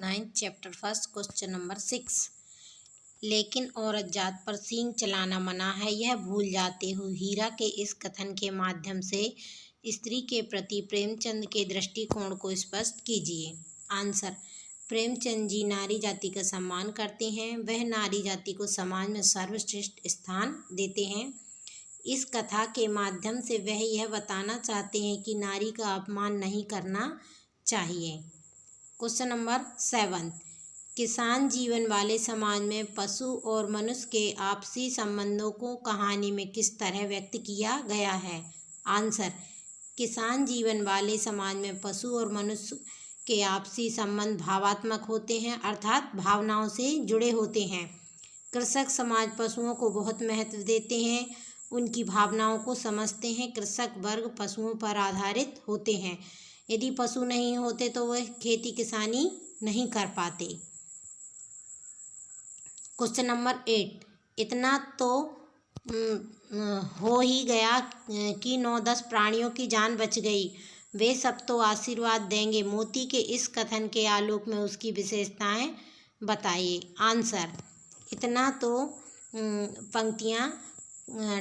9th chapter first question number 6। लेकिन औरत जात पर सींग चलाना मना है, यह भूल जाते हुए हीरा के इस कथन के माध्यम से स्त्री के प्रति प्रेमचंद के दृष्टिकोण को स्पष्ट कीजिए। आंसर। प्रेमचंद जी नारी जाति का सम्मान करते हैं। वह नारी जाति को समाज में सर्वश्रेष्ठ स्थान देते हैं। इस कथा के माध्यम से वह यह बताना चाहते हैं कि नारी का अपमान नहीं करना चाहिए। Question number 7। किसान जीवन वाले समाज में पशु और मनुष्य के आपसी संबंधों को कहानी में किस तरह व्यक्त किया गया है। आंसर। किसान जीवन वाले समाज में पशु और मनुष्य के आपसी संबंध भावात्मक होते हैं, अर्थात भावनाओं से जुड़े होते हैं। कृषक समाज पशुओं को बहुत महत्व देते हैं, उनकी भावनाओं को समझते हैं। कृषक वर्ग पशुओं पर आधारित होते हैं। यदि पशु नहीं होते तो वह खेती किसानी नहीं कर पाते। Question number 8। इतना तो हो ही गया कि 9-10 प्राणियों की जान बच गई, वे सब तो आशीर्वाद देंगे। मोती के इस कथन के आलोक में उसकी विशेषताएं बताइए। आंसर। इतना तो पंक्तियां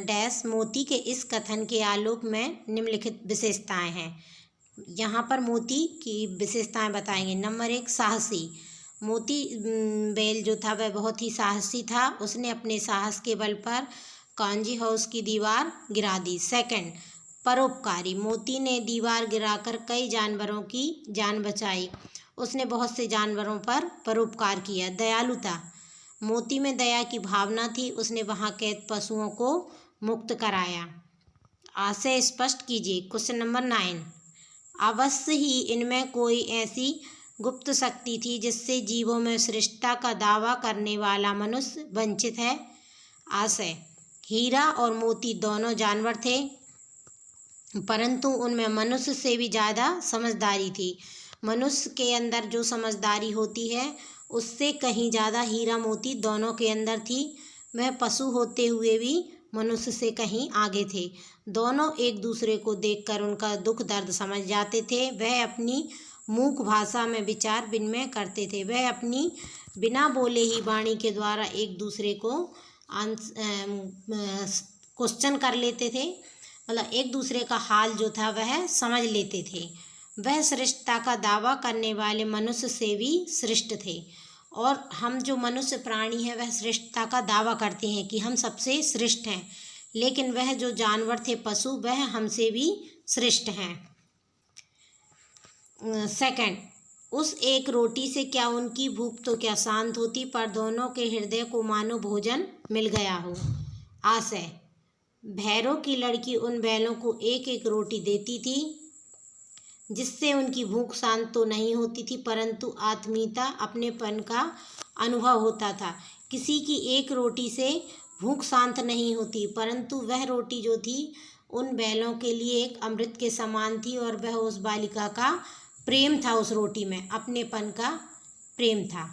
डैश मोती के इस कथन के आलोक में निम्नलिखित विशेषताएं हैं। यहाँ पर मोती की विशेषताएं बताएंगे। नंबर 1, साहसी। मोती बैल जो था वह बहुत ही साहसी था। उसने अपने साहस के बल पर कांजी हाउस की दीवार गिरा दी। सेकंड, परोपकारी। मोती ने दीवार गिराकर कई जानवरों की जान बचाई। उसने बहुत से जानवरों पर परोपकार किया। दयालुता। मोती में दया की भावना थी। उसने वहाँ कैद पशुओं को मुक्त कराया। आशय स्पष्ट कीजिए। Question number 9। अवश्य ही इनमें कोई ऐसी गुप्त शक्ति थी जिससे जीवों में श्रेष्ठता का दावा करने वाला मनुष्य वंचित है। आशय। हीरा और मोती दोनों जानवर थे, परंतु उनमें मनुष्य से भी ज़्यादा समझदारी थी। मनुष्य के अंदर जो समझदारी होती है उससे कहीं ज़्यादा हीरा मोती दोनों के अंदर थी। वह पशु होते हुए भी मनुष्य से कहीं आगे थे। दोनों एक दूसरे को देखकर उनका दुख दर्द समझ जाते थे। वह अपनी मूक भाषा में विचार विनिमय करते थे। वह अपनी बिना बोले ही वाणी के द्वारा एक दूसरे को क्वेश्चन कर लेते थे, मतलब एक दूसरे का हाल जो था वह समझ लेते थे। वह श्रेष्ठता का दावा करने वाले मनुष्य से भी श्रेष्ठ थे, और हम जो मनुष्य प्राणी हैं वह श्रेष्ठता का दावा करते हैं कि हम सबसे श्रेष्ठ हैं, लेकिन वह जो जानवर थे पशु वह हमसे भी श्रेष्ठ हैं। सेकंड, उस एक रोटी से क्या उनकी भूख तो क्या शांत होती, पर दोनों के हृदय को मानो भोजन मिल गया हो। आशय। भैरों की लड़की उन बैलों को एक एक रोटी देती थी, जिससे उनकी भूख शांत तो नहीं होती थी, परंतु आत्मीयता अपनेपन का अनुभव होता था। किसी की एक रोटी से भूख शांत नहीं होती, परंतु वह रोटी जो थी उन बैलों के लिए एक अमृत के समान थी, और वह उस बालिका का प्रेम था, उस रोटी में अपनेपन का प्रेम था।